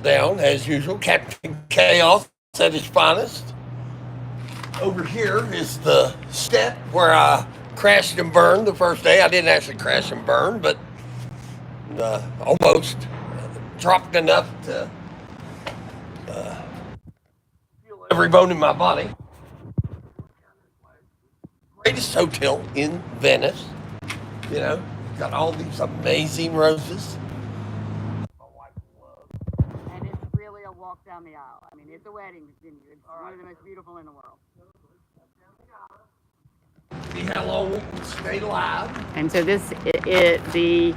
down as usual. Captain Chaos at his finest. Over here is the step where I crashed and burned the first day. I didn't actually crash and burn, but almost dropped enough to feel every bone in my body. Greatest hotel in Venice. You know, got all these amazing roses. And it's really a walk down the aisle. I mean, it's a wedding venue. It's one of the most beautiful in the world. See how long we can stay alive. And so the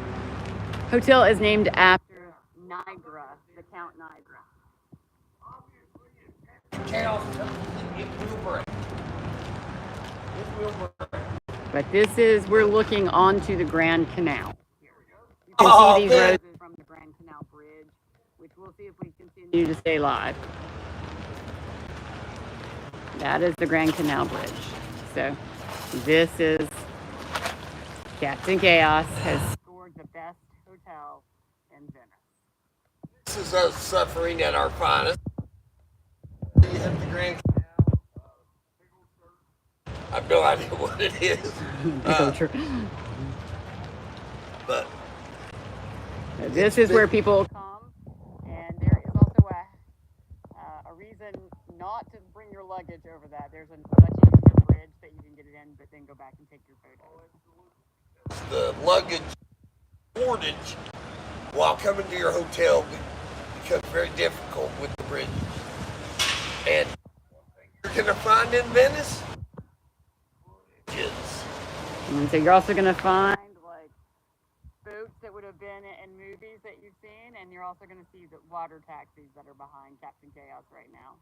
hotel is named after Nigra, the Count Nigra. Chaos, it will break. It will break. But we're looking onto the Grand Canal. You can see these roses from the Grand Canal Bridge, which we'll see if we continue to stay live. That is the Grand Canal Bridge. So this is Captain Chaos has scored the best hotel in Venice. This is us suffering at our finest. You have the Grand Canal. I have no idea what it is. But this is where people come, and there is also a reason not to bring your luggage over that. There's a much easier bridge that you can get it in, but then go back and take your photos. The luggage shortage while coming to your hotel becomes very difficult with the bridge. And one thing you're going to find in Venice is. And so you're also going to find like boats that would have been in movies that you've seen, and you're also going to see the water taxis that are behind Captain Chaos right now.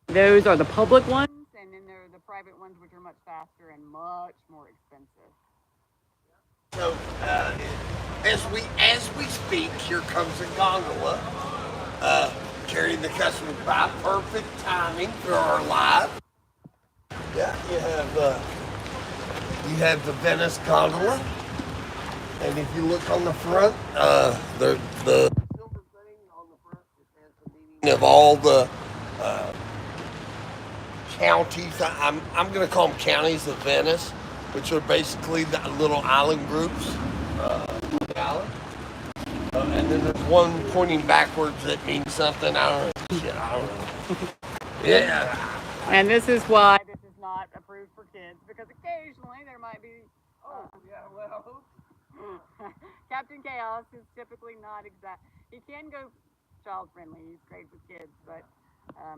Those are the public ones, and then there are the private ones, which are much faster and much more expensive. So, as we speak, here comes a gondola carrying the customers by. Perfect timing for our live. Yeah, you have the Venice gondola, and if you look on the front, the silver thing on the front has the meaning of all the counties. I'm going to call them counties of Venice, which are basically the little island groups on the island. And then there's one pointing backwards that means something. I don't know. Yeah. And this is why this is not approved for kids, because occasionally there might be. Captain Chaos is typically not exact. He can go child friendly. He's great with kids, but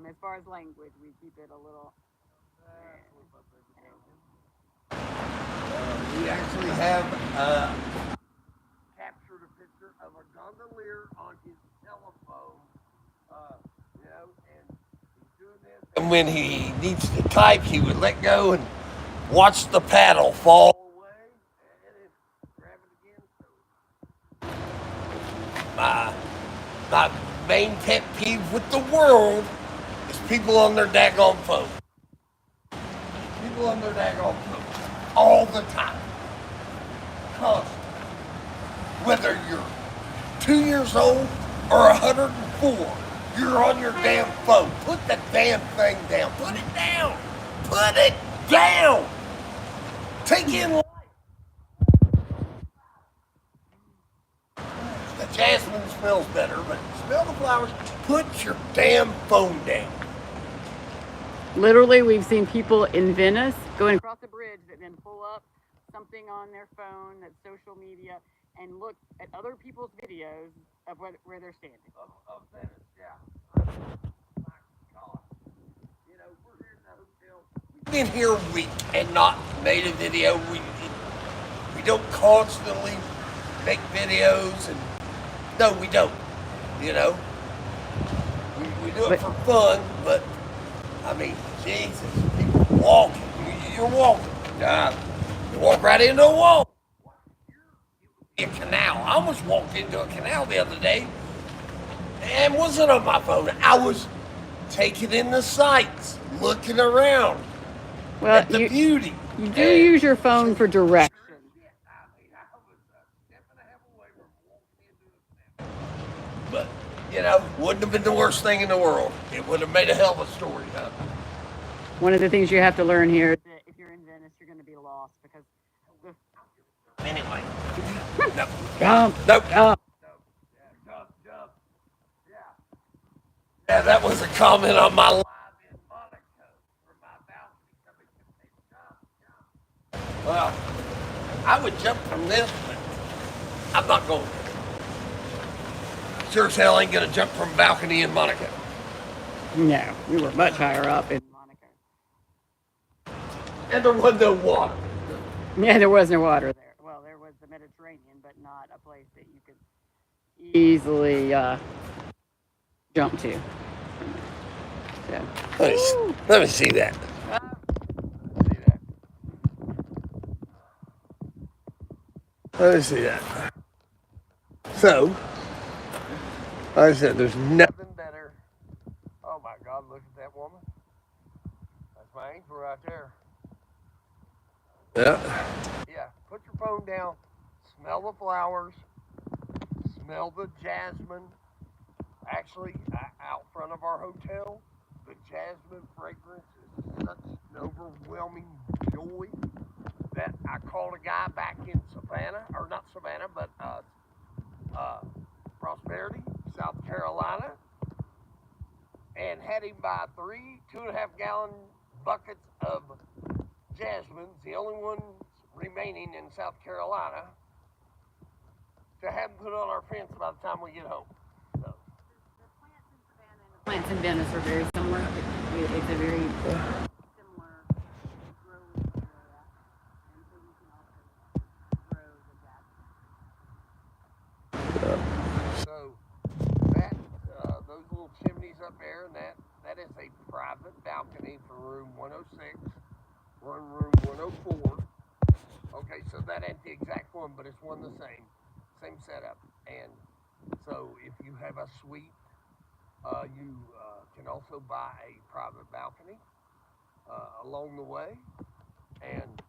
as far as language, we keep it a little. We actually have captured a picture of a gondolier on his telephone, and he's doing this. And when he needs to type, he would let go and watch the paddle fall away, and then grab it again. So my main pet peeve with the world is people on their daggone phone. People on their daggone phone. All the time. Constantly. Whether you're 2 years old or 104, you're on your damn phone. Put the damn thing down. Put it down. Put it down. Take in life. The jasmine smells better, but smell the flowers. Put your damn phone down. Literally, we've seen people in Venice going across the bridge that then pull up something on their phone that's social media and look at other people's videos of where they're standing. Of Venice, yeah. My God. We're here in the hotel. We've been here a week and not made a video. We don't constantly make videos, and no, we don't. We do it for fun, but I mean, Jesus, people walking. You're walking. You walk right into a wall. A canal. I almost walked into a canal the other day and wasn't on my phone. I was taking in the sights, looking around at the beauty. You do use your phone for directions. I was a step and a half away from walking into a canal. But, You know, wouldn't have been the worst thing in the world. It would have made a hell of a story, huh? One of the things you have to learn here is that if you're in Venice, you're going to be lost because the Anyway. No. jump, Nope. jump. Jump. Yeah, that was a comment on my live in Monaco for my balcony. Somebody said, jump. Well, I would jump from this, but I'm not going to. Sure as hell ain't going to jump from a balcony in Monaco. No, we were much higher up in Monaco. And there was no water. Yeah, there was no water there. Well, there was the Mediterranean, but not a place that you could easily jump to. So. Let me see that. Let me see that. So, like I said, there's nothing better. Oh my God, look at that woman. That's my angel right there. Yeah, put your phone down, smell the flowers, smell the jasmine. Actually, out front of our hotel, the jasmine fragrance is such an overwhelming joy that I called a guy back in Savannah, or not Savannah, but Prosperity, South Carolina, and had him buy 3 2.5-gallon buckets of jasmines, the only ones remaining in South Carolina, to have them put on our fence by the time we get home. So. Plants in Venice are very similar. It's a very similar growing area, and so you can also grow the jasmine. So that those little chimneys up there, and that is a private balcony for room 106. We're in room 104. Okay, so that ain't the exact one, but it's one the same setup. And so if you have a suite, you can also buy a private balcony along the way. And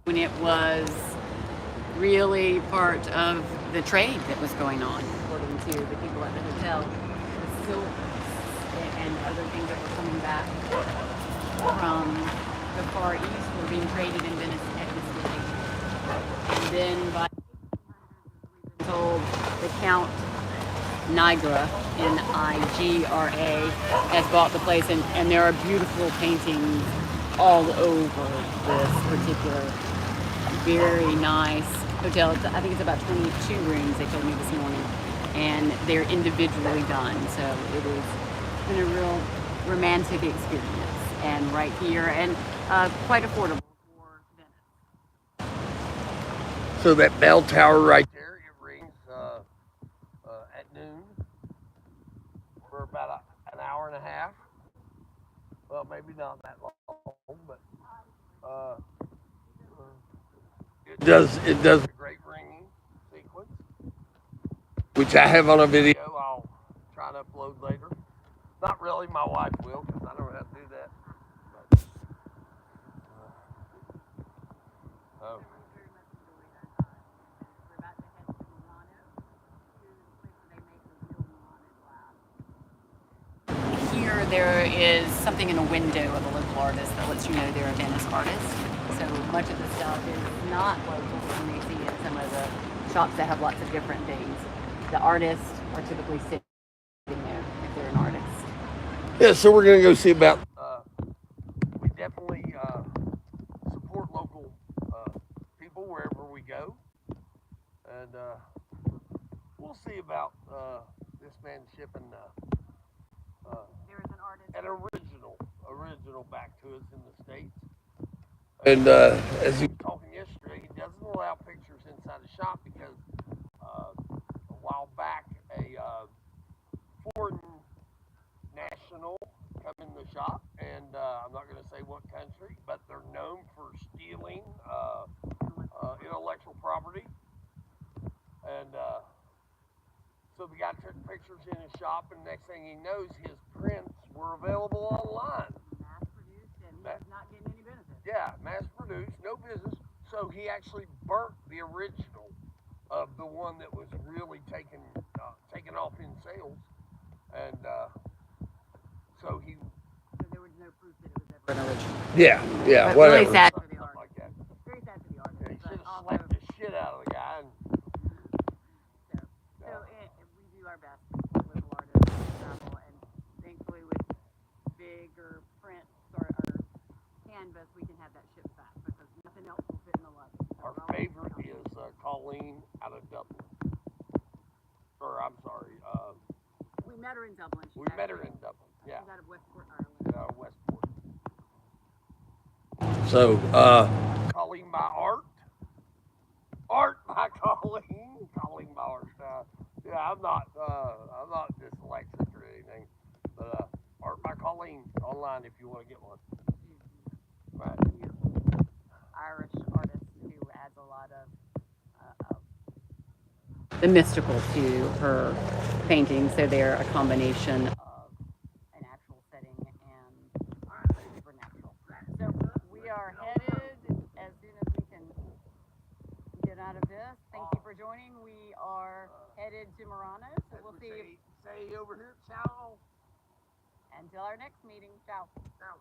when it was really part of the trade that was going on, according to the people at the hotel, the silks and other things that were coming back from the Far East were being traded in Venice at this stage. And then by 1800s, we've been told the Count Nigra, Nigra, has bought the place, and there are beautiful paintings all over this particular very nice hotel. I think it's about 22 rooms, they told me this morning, and they're individually done. So it has been a real romantic experience, and right here, and quite affordable for Venice. so that bell tower right there, it rings at noon for about an hour and a half. Well, maybe not that long, but it does a great ringing sequence, which I have on a video. I'll try to upload later. Not really, my wife will, because I don't know how to do that. But, oh. Here there is something in a window of a local artist that lets you know they're a Venice artist. So much of the stuff is not local, as you may see in some of the shops that have lots of different things. The artists are typically sitting there if they're an artist. Yeah, so we're going to go see about, we definitely support local people wherever we go. And we'll see about this man shipping There is an artist. an original back to us in the States. And as he was talking yesterday, he doesn't allow pictures inside the shop because a while back a foreign national come in the shop, and I'm not going to say what country, but they're known for stealing intellectual property. And so the guy took pictures in his shop, and next thing he knows, his prints were available online. Mass produced, and he's not getting any benefit. Yeah, mass produced, no business. So he actually burnt the original one that was really taking off in sales, and so he. So there was no proof that it was ever an original. Yeah, But whatever. really sad for the Something artist. like that. Very sad for the artist. Yeah, he but should have also, slapped the shit out of the guy. And, we do our best with local artists to travel, and thankfully with bigger prints or canvas, we can have that shipped back because nothing else will fit in the luggage. So our favorite is Colleen out of Dublin. Or I'm sorry. We met her in Dublin. We met her in Dublin. Yeah. She's out of Westport, Ireland. Westport. So, Colleen by Art. Art by Colleen. Colleen by Art. Yeah, I'm not dyslexic or anything, but Art by Colleen online if you want to get one. Right. Beautiful Irish artist who adds a lot of the mystical to her paintings. So they're a combination of an actual setting and supernatural. So we are headed as soon as we can get out of this. Thank you for joining. We are headed to Murano. So we'll see you. Say over here, ciao. Until our next meeting. Ciao. Ciao.